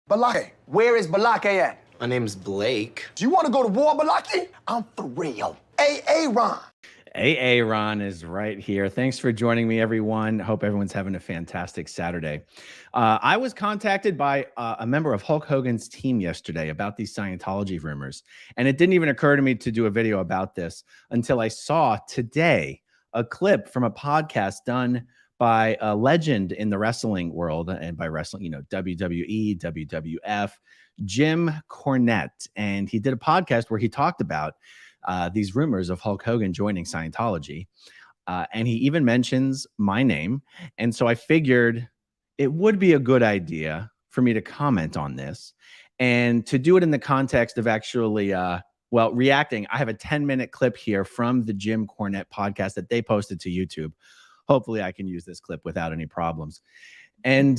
Balake. Where is Balake at? My name's Blake. Do you want to go to war, Balake? I'm for real. Ron. Ron is right here. Thanks for joining me, everyone. Hope everyone's having a fantastic Saturday. I was contacted by a member of Hulk Hogan's team yesterday about these Scientology rumors, and it didn't even occur to me to do a video about this until I saw today a clip from a podcast done by a legend in the wrestling world, and by wrestling, you know, WWE, WWF, Jim Cornette. And he did a podcast where he talked about these rumors of Hulk Hogan joining Scientology. And he even mentions my name. And so I figured it would be a good idea for me to comment on this and to do it in the context of actually, reacting. I have a 10-minute clip here from the Jim Cornette podcast that they posted to YouTube. Hopefully I can use this clip without any problems. And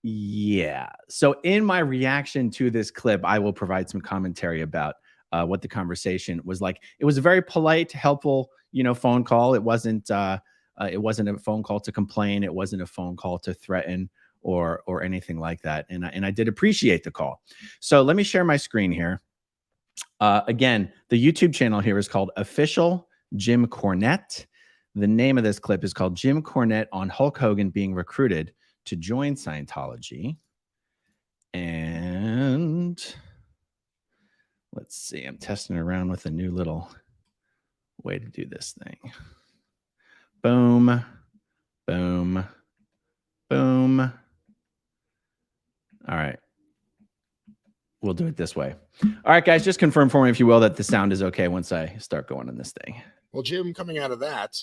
yeah, so in my reaction to this clip, I will provide some commentary about what the conversation was like. It was a very polite, helpful, phone call. It wasn't a phone call to complain. It wasn't a phone call to threaten or anything like that. And I did appreciate the call. So let me share my screen here. Again, the YouTube channel here is called Official Jim Cornette. The name of this clip is called Jim Cornette on Hulk Hogan being recruited to join Scientology. And let's see, I'm testing around with a new little way to do this thing. Boom, boom, boom. All right. We'll do it this way. All right, guys, just confirm for me, if you will, that the sound is okay once I start going on this thing. Well, Jim, coming out of that,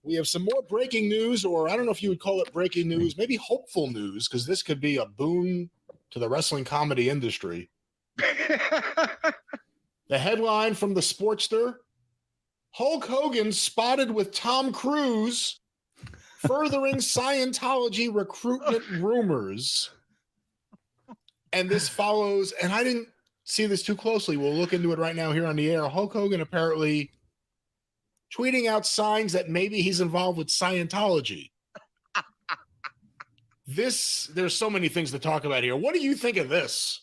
we have some more breaking news, or I don't know if you would call it breaking news, maybe hopeful news, because this could be a boon to the wrestling comedy industry. The headline from the Sportster: Hulk Hogan spotted with Tom Cruise, furthering Scientology recruitment rumors. And this follows, and I didn't see this too closely. We'll look into it right now here on the air. Hulk Hogan apparently tweeting out signs that maybe he's involved with Scientology. There's so many things to talk about here. What do you think of this?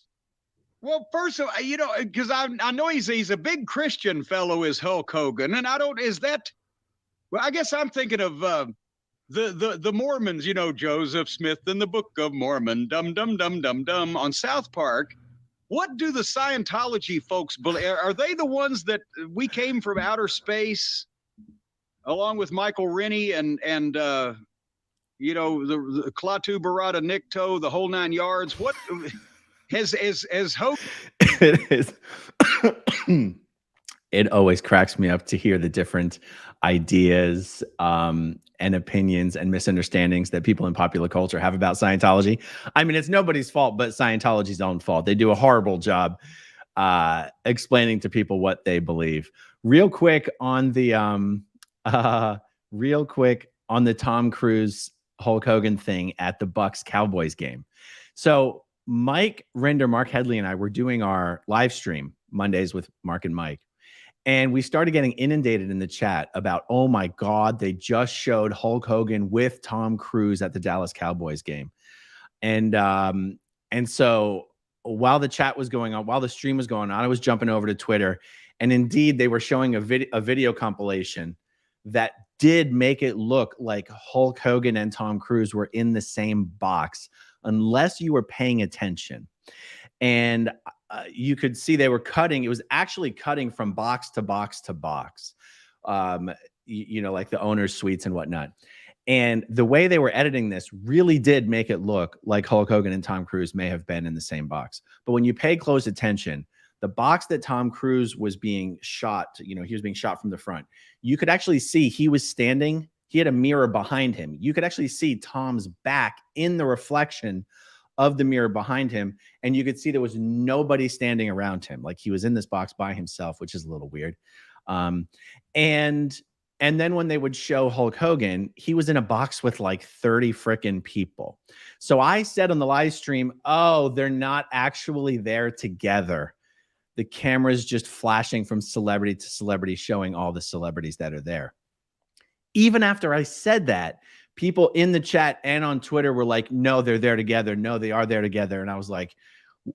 Well, first of all, because I know he's a big Christian fellow, is Hulk Hogan, and I guess I'm thinking of the Mormons, Joseph Smith and the Book of Mormon, dum dum dum dum dum on South Park. What do the Scientology folks believe? Are they the ones that we came from outer space, along with Michael Rennie and the Klaatu Barada Nikto, the whole 9 yards? What has Hogan? It is. It always cracks me up to hear the different ideas and opinions and misunderstandings that people in popular culture have about Scientology. I mean, it's nobody's fault but Scientology's own fault. They do a horrible job explaining to people what they believe. Real quick on the Tom Cruise Hulk Hogan thing at the Bucks Cowboys game. So Mike Rinder, Mark Headley, and I were doing our live stream Mondays with Mark and Mike. And we started getting inundated in the chat about, oh my God, they just showed Hulk Hogan with Tom Cruise at the Dallas Cowboys game. And so while the chat was going on, while the stream was going on, I was jumping over to Twitter. And indeed, they were showing a video compilation that did make it look like Hulk Hogan and Tom Cruise were in the same box, unless you were paying attention. And you could see they were cutting. It was actually cutting from box to box to box, like the owner's suites and whatnot. And the way they were editing this really did make it look like Hulk Hogan and Tom Cruise may have been in the same box. But when you pay close attention, the box that Tom Cruise was being shot, he was being shot from the front. You could actually see he was standing. He had a mirror behind him. You could actually see Tom's back in the reflection of the mirror behind him. And you could see there was nobody standing around him. Like he was in this box by himself, which is a little weird. And then when they would show Hulk Hogan, he was in a box with like 30 freaking people. So I said on the live stream, oh, they're not actually there together. The camera's just flashing from celebrity to celebrity, showing all the celebrities that are there. Even after I said that, people in the chat and on Twitter were like, no, they're there together. No, they are there together. And I was like,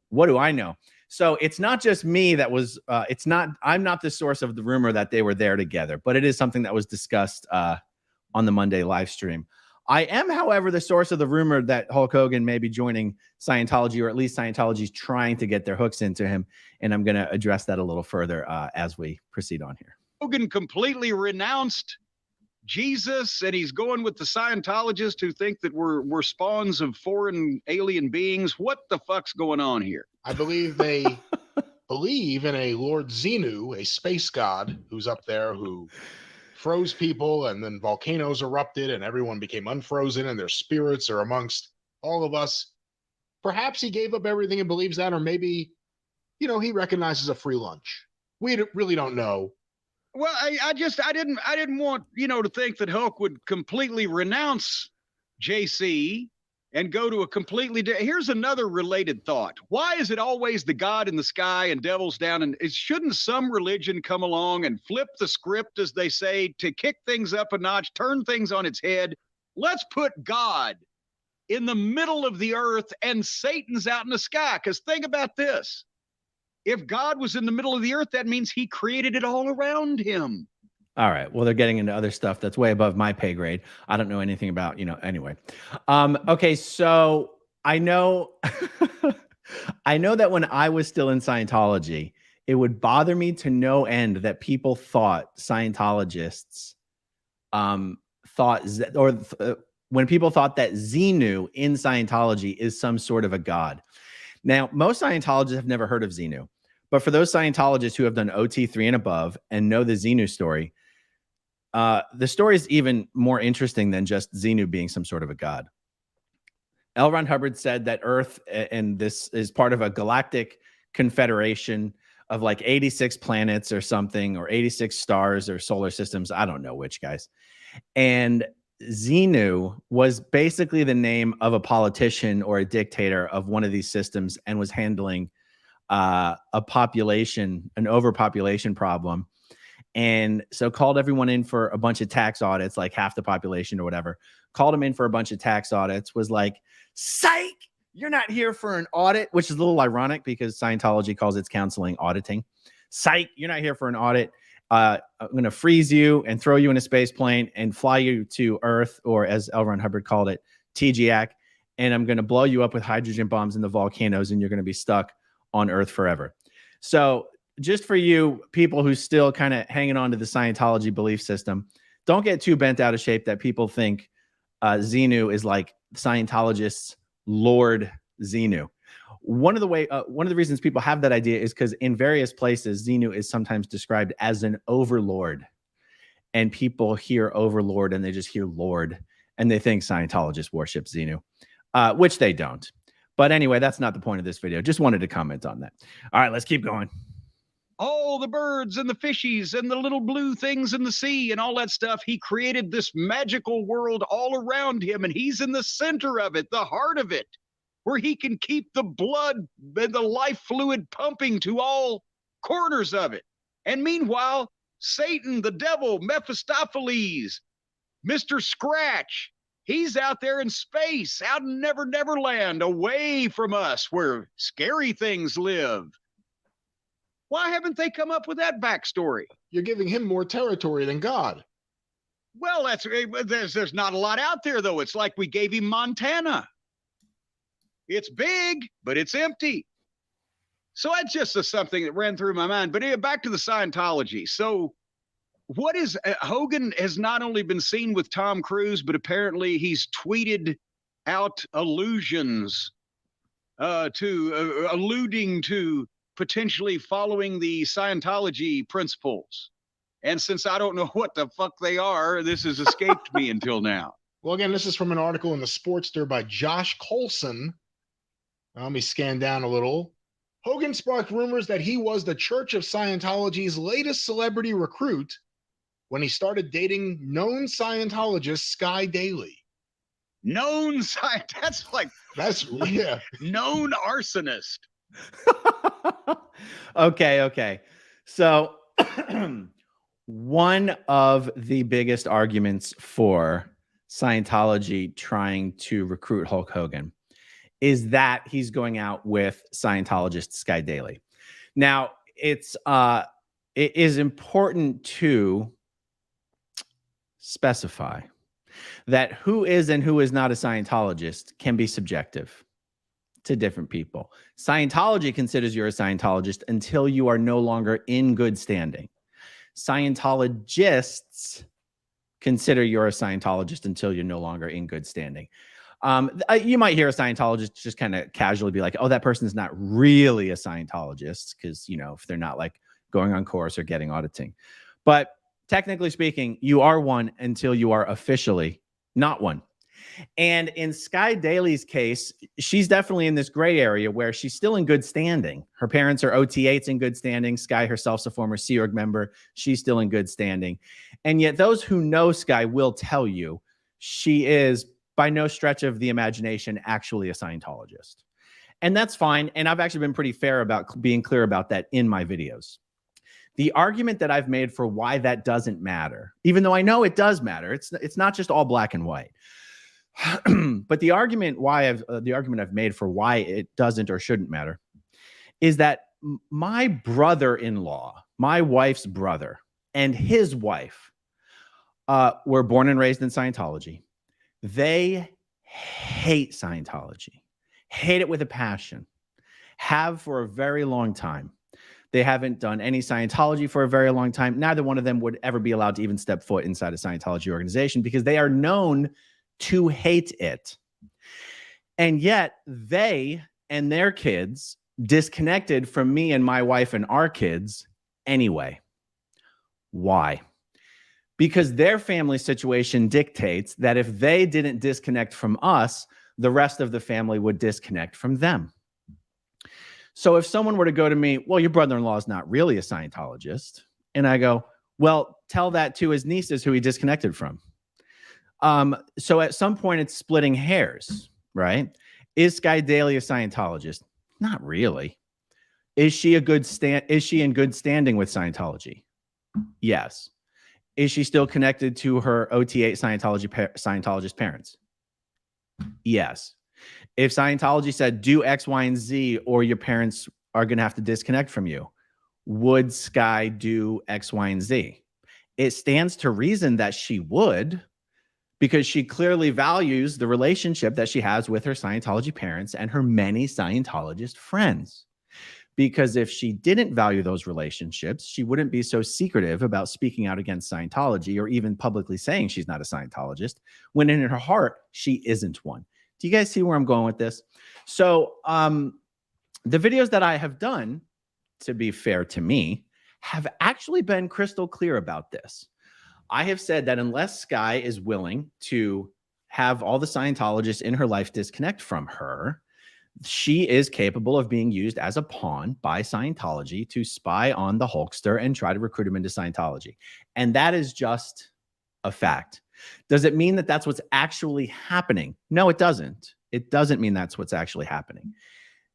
what do I know? So it's not just me that was, I'm not the source of the rumor that they were there together, but it is something that was discussed on the Monday live stream. I am, however, the source of the rumor that Hulk Hogan may be joining Scientology, or at least Scientology's trying to get their hooks into him. And I'm going to address that a little further as we proceed on here. Hogan completely renounced Jesus, and he's going with the Scientologists who think that we're spawns of foreign alien beings. What the fuck's going on here? I believe they believe in a Lord Xenu, a space god who's up there who froze people, and then volcanoes erupted and everyone became unfrozen, and their spirits are amongst all of us. Perhaps he gave up everything and believes that, or maybe, he recognizes a free lunch. We really don't know. Well, I didn't want, to think that Hulk would completely renounce JC and go to a completely here's another related thought. Why is it always the God in the sky and devils down? And shouldn't some religion come along and flip the script, as they say, to kick things up a notch, turn things on its head? Let's put God in the middle of the earth and Satan's out in the sky. Because think about this. If God was in the middle of the earth, that means he created it all around him. All right. Well, they're getting into other stuff that's way above my pay grade. I don't know anything about, anyway. Okay. So I know, I know that when I was still in Scientology, it would bother me to no end that people thought Scientologists when people thought that Xenu in Scientology is some sort of a god. Now, most Scientologists have never heard of Xenu, but for those Scientologists who have done OT3 and above and know the Xenu story, the story is even more interesting than just Xenu being some sort of a god. L. Ron Hubbard said that Earth, and this is part of a galactic confederation of like 86 planets or something, or 86 stars or solar systems. I don't know which, guys. And Xenu was basically the name of a politician or a dictator of one of these systems, and was handling an overpopulation problem. And so called everyone in for a bunch of tax audits, like half the population or whatever, called them in for a bunch of tax audits, was like, psych, you're not here for an audit, which is a little ironic because Scientology calls its counseling auditing. Psych, you're not here for an audit. I'm going to freeze you and throw you in a space plane and fly you to Earth, or as L. Ron Hubbard called it, TGAC. And I'm going to blow you up with hydrogen bombs in the volcanoes, and you're going to be stuck on Earth forever. So just for you people who still kind of hanging on to the Scientology belief system, don't get too bent out of shape that people think Xenu is like Scientologists' Lord Xenu. One of the reasons people have that idea is because in various places, Xenu is sometimes described as an overlord, and people hear overlord and they just hear Lord, and they think Scientologists worship Xenu, which they don't. But anyway, that's not the point of this video. Just wanted to comment on that. All right, let's keep going. All the birds and the fishies and the little blue things in the sea and all that stuff. He created this magical world all around him, and he's in the center of it, the heart of it, where he can keep the blood and the life fluid pumping to all corners of it. And meanwhile, Satan, the devil, Mephistopheles, Mr. Scratch, he's out there in space, out in Never Land, away from us, where scary things live. Why haven't they come up with that backstory? You're giving him more territory than God. Well, there's not a lot out there, though. It's like we gave him Montana. It's big, but it's empty. So that's just something that ran through my mind. But back to the Scientology. So what is Hogan has not only been seen with Tom Cruise, but apparently he's tweeted out allusions alluding to potentially following the Scientology principles. And since I don't know what the fuck they are, this has escaped me until now. Well, again, this is from an article in the Sportster by Josh Colson. Let me scan down a little. Hogan sparked rumors that he was the Church of Scientology's latest celebrity recruit when he started dating known Scientologist Sky Daly. Known That's yeah. Known arsonist. Okay. So one of the biggest arguments for Scientology trying to recruit Hulk Hogan is that he's going out with Scientologist Sky Daily. Now, it is important to specify that who is and who is not a Scientologist can be subjective to different people. Scientology considers you're a Scientologist until you are no longer in good standing. Scientologists consider you're a Scientologist until you're no longer in good standing. You might hear a Scientologist just kind of casually be like, oh, that person's not really a Scientologist because, you know, if they're not like going on course or getting auditing. But technically speaking, you are one until you are officially not one. And in Sky Daly's case, she's definitely in this gray area where she's still in good standing. Her parents are OT8s in good standing. Sky herself's a former Sea Org member. She's still in good standing. And yet those who know Sky will tell you she is, by no stretch of the imagination, actually a Scientologist. And that's fine. And I've actually been pretty fair about being clear about that in my videos. The argument that I've made for why that doesn't matter, even though I know it does matter, it's not just all black and white. But the argument I've made for why it doesn't or shouldn't matter is that my brother-in-law, my wife's brother, and his wife were born and raised in Scientology. They hate Scientology, hate it with a passion, have for a very long time. They haven't done any Scientology for a very long time. Neither one of them would ever be allowed to even step foot inside a Scientology organization because they are known to hate it. And yet they and their kids disconnected from me and my wife and our kids anyway. Why? Because their family situation dictates that if they didn't disconnect from us, the rest of the family would disconnect from them. So if someone were to go to me, well, your brother-in-law is not really a Scientologist. And I go, well, tell that to his nieces who he disconnected from. So at some point it's splitting hairs, right? Is Sky Daly a Scientologist? Not really. Is she in good standing with Scientology? Yes. Is she still connected to her OT8 Scientologist parents? Yes. If Scientology said do X, Y, and Z, or your parents are going to have to disconnect from you, would Sky do X, Y, and Z? It stands to reason that she would, because she clearly values the relationship that she has with her Scientology parents and her many Scientologist friends. Because if she didn't value those relationships, she wouldn't be so secretive about speaking out against Scientology or even publicly saying she's not a Scientologist, when in her heart, she isn't one. Do you guys see where I'm going with this? So the videos that I have done, to be fair to me, have actually been crystal clear about this. I have said that unless Sky is willing to have all the Scientologists in her life disconnect from her, she is capable of being used as a pawn by Scientology to spy on the Hulkster and try to recruit him into Scientology. And that is just a fact. Does it mean that that's what's actually happening? No, it doesn't. It doesn't mean that's what's actually happening.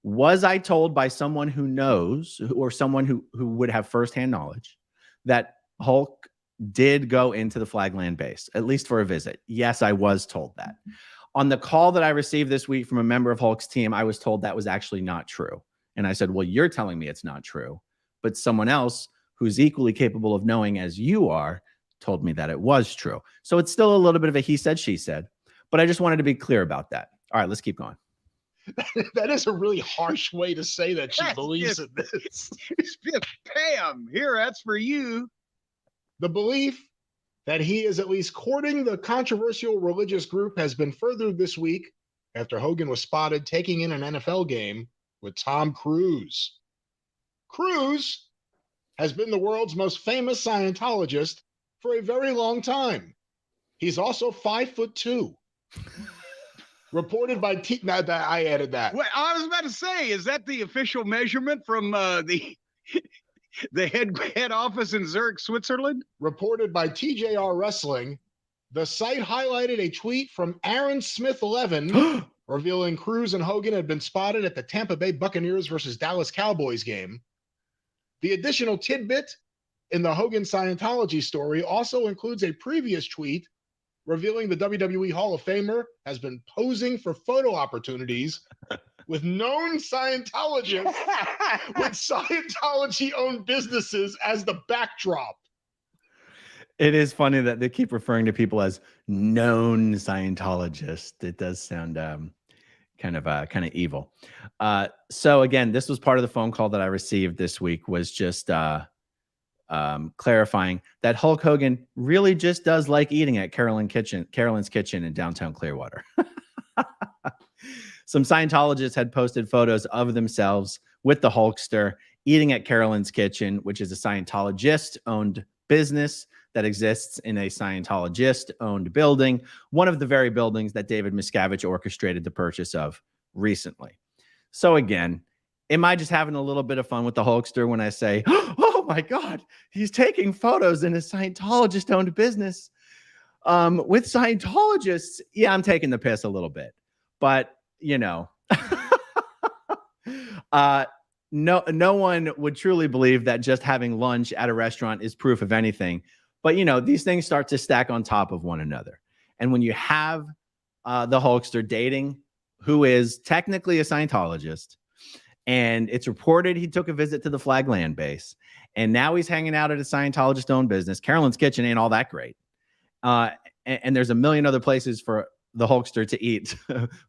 Was I told by someone who knows, or someone who would have firsthand knowledge, that Hulk did go into the Flagland base, at least for a visit? Yes, I was told that. On the call that I received this week from a member of Hulk's team, I was told that was actually not true. And I said, well, you're telling me it's not true, but someone else who's equally capable of knowing as you are told me that it was true. So it's still a little bit of a he said, she said, but I just wanted to be clear about that. All right, let's keep going. That is a really harsh way to say that she believes in this. Bam, here, that's for you. The belief that he is at least courting the controversial religious group has been furthered this week after Hogan was spotted taking in an NFL game with Tom Cruise. Cruise has been the world's most famous Scientologist for a very long time. He's also 5'2". Reported by I added that. Well, I was about to say, is that the official measurement from the head office in Zurich, Switzerland? Reported by TJR Wrestling, the site highlighted a tweet from Aaron Smith-Levin revealing Cruise and Hogan had been spotted at the Tampa Bay Buccaneers versus Dallas Cowboys game. The additional tidbit in the Hogan Scientology story also includes a previous tweet revealing the WWE Hall of Famer has been posing for photo opportunities with known Scientologists with Scientology-owned businesses as the backdrop. It is funny that they keep referring to people as known Scientologists. It does sound kind of evil. So again, this was part of the phone call that I received this week, was just clarifying that Hulk Hogan really just does like eating at Carolyn's Kitchen in downtown Clearwater. Some Scientologists had posted photos of themselves with the Hulkster eating at Carolyn's Kitchen, which is a Scientologist-owned business that exists in a Scientologist-owned building, one of the very buildings that David Miscavige orchestrated the purchase of recently. So again, am I just having a little bit of fun with the Hulkster when I say, oh my God, he's taking photos in a Scientologist-owned business with Scientologists? Yeah, I'm taking the piss a little bit. But, you know, no one would truly believe that just having lunch at a restaurant is proof of anything. But, you know, these things start to stack on top of one another. And when you have the Hulkster dating who is technically a Scientologist, and it's reported he took a visit to the Flag Land base, and now he's hanging out at a Scientologist-owned business. Carolyn's Kitchen ain't all that great. And there's a million other places for the Hulkster to eat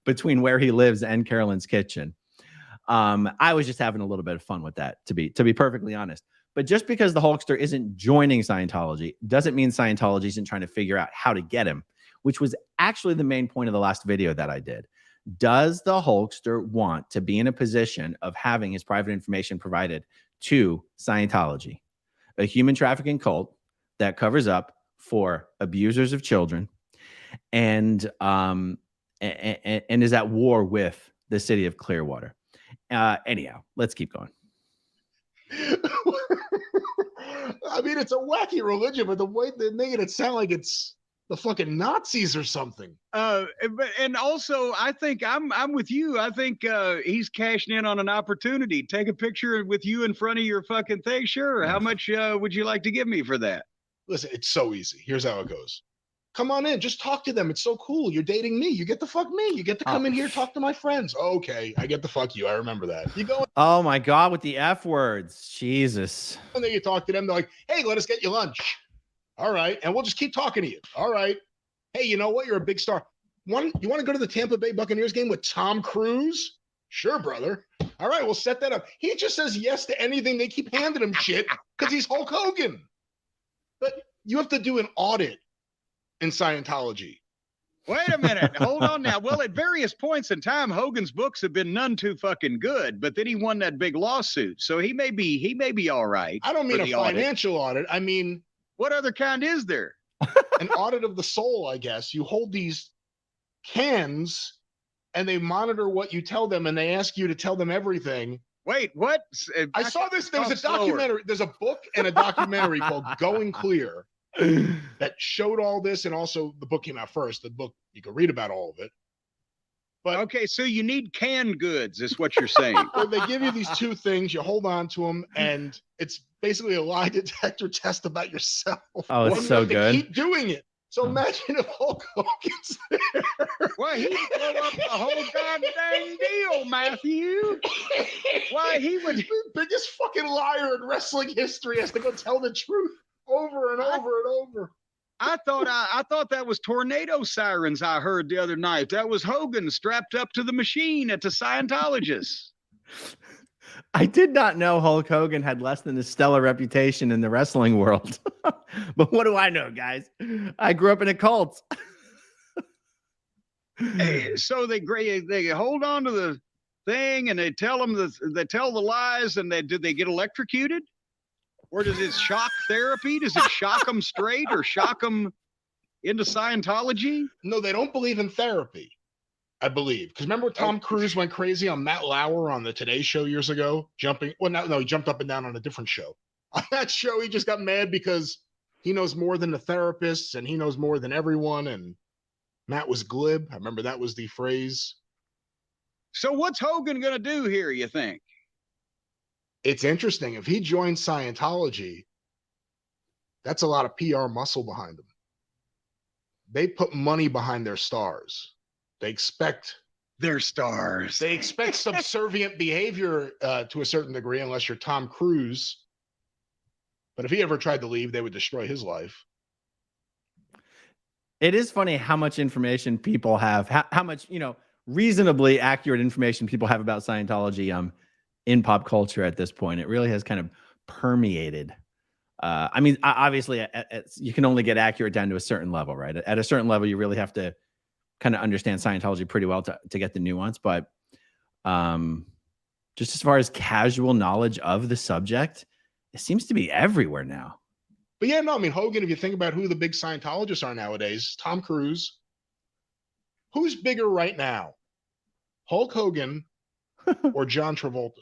between where he lives and Carolyn's Kitchen. I was just having a little bit of fun with that, to be perfectly honest. But just because the Hulkster isn't joining Scientology doesn't mean Scientology isn't trying to figure out how to get him, which was actually the main point of the last video that I did. Does the Hulkster want to be in a position of having his private information provided to Scientology, a human trafficking cult that covers up for abusers of children and is at war with the city of Clearwater? Anyhow, let's keep going. I mean, it's a wacky religion, but the way they're making it sound like it's the fucking Nazis or something. And also, I think I'm with you. I think he's cashing in on an opportunity. Take a picture with you in front of your fucking thing. Sure. How much would you like to give me for that? Listen, it's so easy. Here's how it goes. Come on in. Just talk to them. It's so cool. You're dating me. You get to fuck me. You get to come in here, talk to my friends. Okay, I get to fuck you. I remember that. You go. Oh my God, with the F words. Jesus. And then you talk to them. They're like, hey, let us get you lunch. All right. And we'll just keep talking to you. All right. Hey, you know what? You're a big star. You want to go to the Tampa Bay Buccaneers game with Tom Cruise? Sure, brother. All right, we'll set that up. He just says yes to anything. They keep handing him shit because he's Hulk Hogan. But you have to do an audit in Scientology. Wait a minute. Hold on now. Well, at various points in time, Hogan's books have been none too fucking good, but then he won that big lawsuit. So he may be all right. I don't mean a financial audit. I mean, what other kind is there? An audit of the soul, I guess. You hold these cans and they monitor what you tell them and they ask you to tell them everything. Wait, what? I saw this. There was a documentary. There's a book and a documentary called Going Clear that showed all this, and also the book came out first. The book, you can read about all of it. But okay, so you need canned goods, is what you're saying. So they give you these two things, you hold on to them, and it's basically a lie detector test about yourself. Oh, it's so good. Keep doing it. So imagine if Hulk Hogan's there. Well, he blew up the whole goddamn deal, Matthew. Why, he would... The biggest fucking liar in wrestling history has to go tell the truth over and over and over. I thought that was tornado sirens I heard the other night. That was Hogan strapped up to the machine at the Scientologists. I did not know Hulk Hogan had less than a stellar reputation in the wrestling world. But what do I know, guys? I grew up in a cult. Hey, so they hold on to the thing and they tell them they tell the lies, and do they get electrocuted? Or does it shock therapy? Does it shock them straight or shock them into Scientology? No, they don't believe in therapy, I believe. Because remember Tom Cruise went crazy on Matt Lauer on the Today Show years ago? He jumped up and down on a different show. On that show, he just got mad because he knows more than the therapists and he knows more than everyone. And Matt was glib. I remember that was the phrase. So what's Hogan going to do here, you think? It's interesting. If he joins Scientology, that's a lot of PR muscle behind him. they put money behind their stars. They expect They're stars. They expect subservient behavior to a certain degree, unless you're Tom Cruise. But if he ever tried to leave, they would destroy his life. It is funny how much information people have, how much, reasonably accurate information people have about Scientology in pop culture at this point. It really has kind of permeated. I mean, obviously, you can only get accurate down to a certain level, right? At a certain level, you really have to kind of understand Scientology pretty well to get the nuance. But just as far as casual knowledge of the subject, it seems to be everywhere now. But yeah, no, I mean, Hogan, if you think about who the big Scientologists are nowadays, Tom Cruise. Who's bigger right now? Hulk Hogan or John Travolta?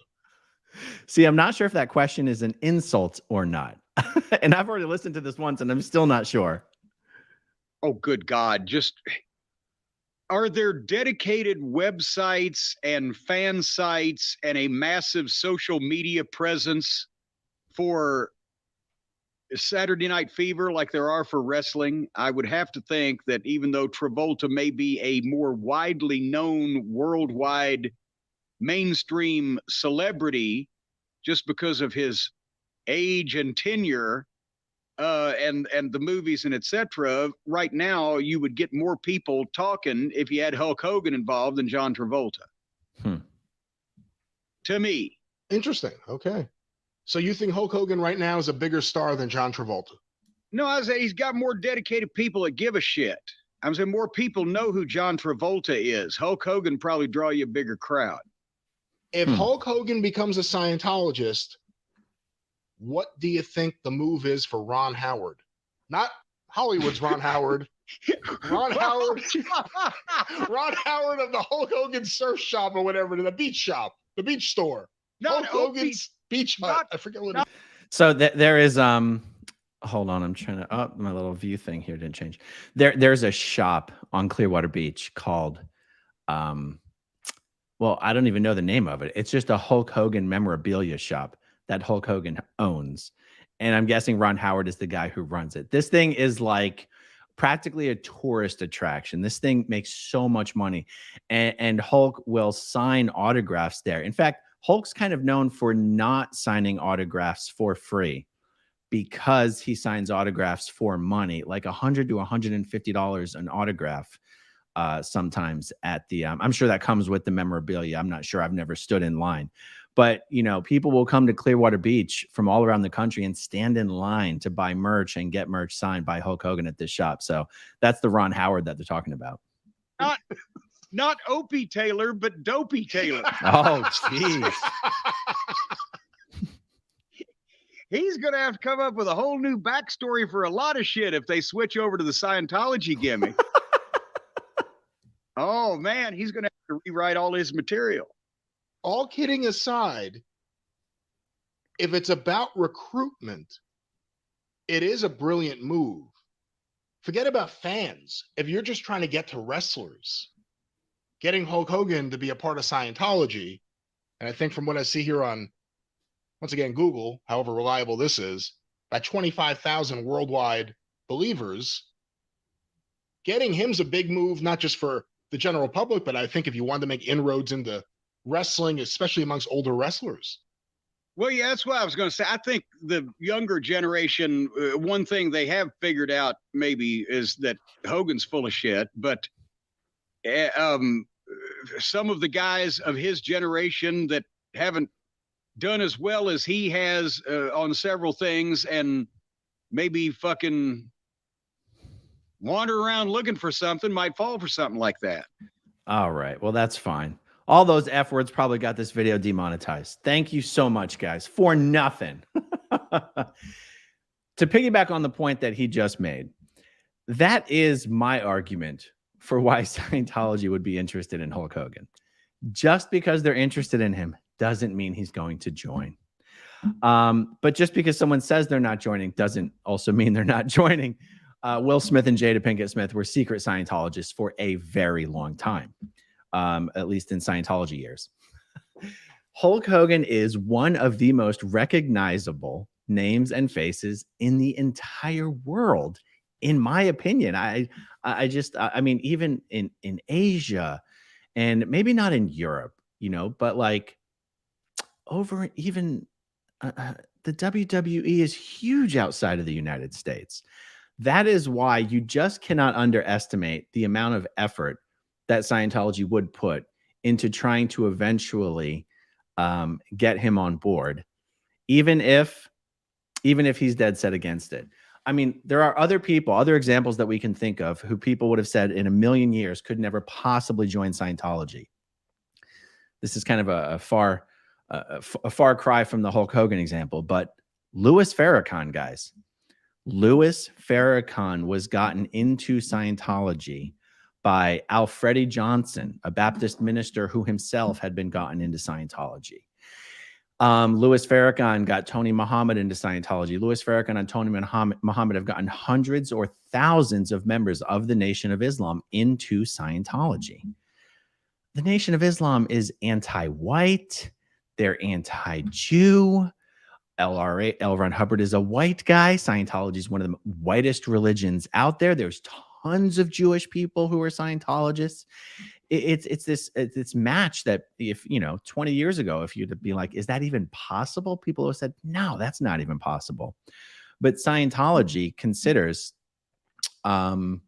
See, I'm not sure if that question is an insult or not. And I've already listened to this once and I'm still not sure. Oh, good God. Are there dedicated websites and fan sites and a massive social media presence for Saturday Night Fever like there are for wrestling? I would have to think that even though Travolta may be a more widely known worldwide mainstream celebrity just because of his age and tenure and the movies and etc., right now you would get more people talking if you had Hulk Hogan involved than John Travolta. To me. Interesting. Okay. So you think Hulk Hogan right now is a bigger star than John Travolta? No, I say he's got more dedicated people that give a shit. I'm saying more people know who John Travolta is. Hulk Hogan probably draw you a bigger crowd. If Hulk Hogan becomes a Scientologist, what do you think the move is for Ron Howard? Not Hollywood's Ron Howard. Ron Howard. Ron Howard of the Hulk Hogan surf shop or whatever, the beach shop, the beach store. Hulk Hogan's Beach Hut. I forget what it is. So there is hold on, I'm trying to my little view thing here didn't change. There's a shop on Clearwater Beach called well, I don't even know the name of it. It's just a Hulk Hogan memorabilia shop that Hulk Hogan owns. And I'm guessing Ron Howard is the guy who runs it. This thing is like practically a tourist attraction. This thing makes so much money. And Hulk will sign autographs there. In fact, Hulk's kind of known for not signing autographs for free because he signs autographs for money, like $100 to $150 an autograph. Sometimes at the, I'm sure that comes with the memorabilia. I'm not sure. I've never stood in line, but people will come to Clearwater Beach from all around the country and stand in line to buy merch and get merch signed by Hulk Hogan at this shop. So that's the Ron Howard that they're talking about. Not Opie Taylor, but Dopey Taylor. Oh, jeez. He's going to have to come up with a whole new backstory for a lot of shit if they switch over to the Scientology gimmick. Oh, man, he's going to have to rewrite all his material. All kidding aside, if it's about recruitment, it is a brilliant move. Forget about fans. If you're just trying to get to wrestlers, getting Hulk Hogan to be a part of Scientology, and I think from what I see here on, once again, Google, however reliable this is, by 25,000 worldwide believers, getting him's a big move, not just for the general public, but I think if you wanted to make inroads into wrestling, especially amongst older wrestlers. Well, yeah, that's what I was going to say. I think the younger generation, one thing they have figured out maybe is that Hogan's full of shit, but some of the guys of his generation that haven't done as well as he has on several things and maybe fucking wander around looking for something might fall for something like that. All right. Well, that's fine. All those F words probably got this video demonetized. Thank you so much, guys, for nothing. To piggyback on the point that he just made, that is my argument for why Scientology would be interested in Hulk Hogan. Just because they're interested in him doesn't mean he's going to join. But just because someone says they're not joining doesn't also mean they're not joining. Will Smith and Jada Pinkett Smith were secret Scientologists for a very long time, at least in Scientology years. Hulk Hogan is one of the most recognizable names and faces in the entire world, in my opinion. I mean, even in Asia, and maybe not in Europe, but like over even the WWE is huge outside of the United States. That is why you just cannot underestimate the amount of effort that Scientology would put into trying to eventually get him on board, even if he's dead set against it. I mean, there are other examples that we can think of who people would have said in a million years could never possibly join Scientology. This is kind of a far cry from the Hulk Hogan example, but Louis Farrakhan, guys. Louis Farrakhan was gotten into Scientology by Alfredi Johnson, a Baptist minister who himself had been gotten into Scientology. Louis Farrakhan got Tony Muhammad into Scientology. Louis Farrakhan and Tony Muhammad have gotten hundreds or thousands of members of the Nation of Islam into Scientology. The Nation of Islam is anti-white. They're anti-Jew. L. Ron Hubbard is a white guy. Scientology is one of the whitest religions out there. There's tons of Jewish people who are Scientologists. It's this match that, if 20 years ago, if you'd be like, is that even possible? People have said, no, that's not even possible. But Scientology considers that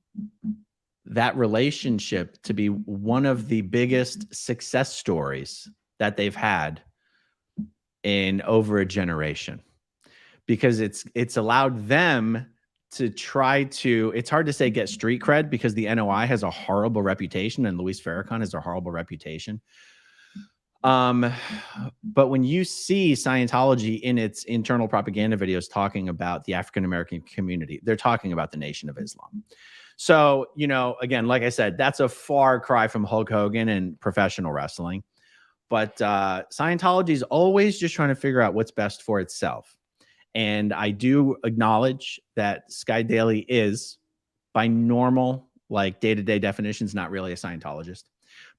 relationship to be one of the biggest success stories that they've had in over a generation, because it's allowed them to try to, it's hard to say get street cred, because the NOI has a horrible reputation and Louis Farrakhan has a horrible reputation. But when you see Scientology in its internal propaganda videos talking about the African-American community, they're talking about the Nation of Islam. So, again, like I said, that's a far cry from Hulk Hogan and professional wrestling. But Scientology is always just trying to figure out what's best for itself. And I do acknowledge that Sky Daily is, by normal, like day-to-day definitions, not really a Scientologist.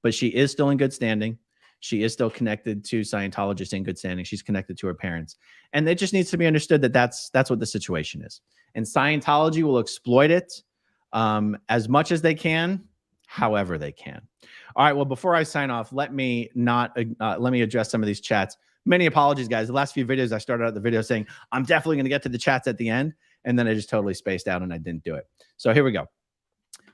But she is still in good standing. She is still connected to Scientologists in good standing. She's connected to her parents. And it just needs to be understood that that's what the situation is. And Scientology will exploit it as much as they can, however they can. All right. Well, before I sign off, let me address some of these chats. Many apologies, guys. The last few videos, I started out the video saying I'm definitely going to get to the chats at the end, and then I just totally spaced out and I didn't do it. So here we go.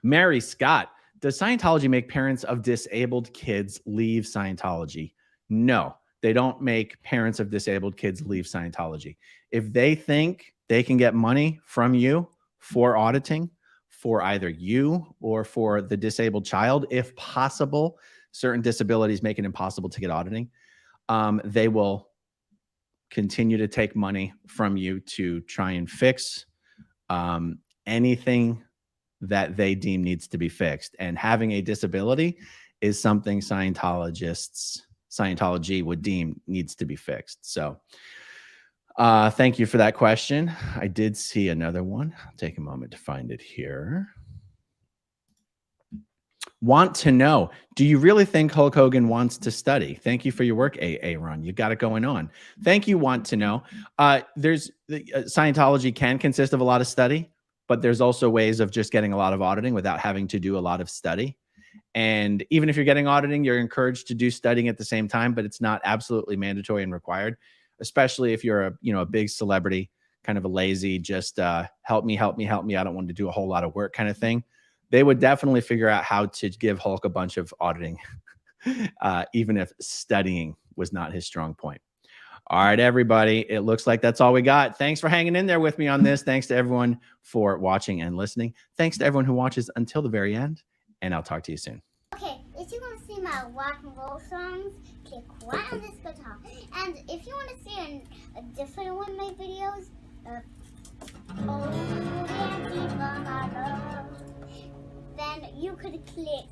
Mary Scott, does Scientology make parents of disabled kids leave Scientology? No, they don't make parents of disabled kids leave Scientology. If they think they can get money from you for auditing, for either you or for the disabled child, if possible, certain disabilities make it impossible to get auditing, they will continue to take money from you to try and fix anything that they deem needs to be fixed. And having a disability is something Scientology would deem needs to be fixed. So thank you for that question. I did see another one. I'll take a moment to find it here. Want to know, do you really think Hulk Hogan wants to study? Thank you for your work, Ron. You got it going on. Thank you, Want to know. Scientology can consist of a lot of study, but there's also ways of just getting a lot of auditing without having to do a lot of study. And even if you're getting auditing, you're encouraged to do studying at the same time, but it's not absolutely mandatory and required, especially if you're a big celebrity, kind of a lazy, just help me, I don't want to do a whole lot of work kind of thing. They would definitely figure out how to give Hulk a bunch of auditing, even if studying was not his strong point. All right, everybody, it looks like that's all we got. Thanks for hanging in there with me on this. Thanks to everyone for watching and listening. Thanks to everyone who watches until the very end, and I'll talk to you soon. Okay, if you want to see my rock and roll songs, click right on this guitar. And if you want to see a different one of my videos, then you could click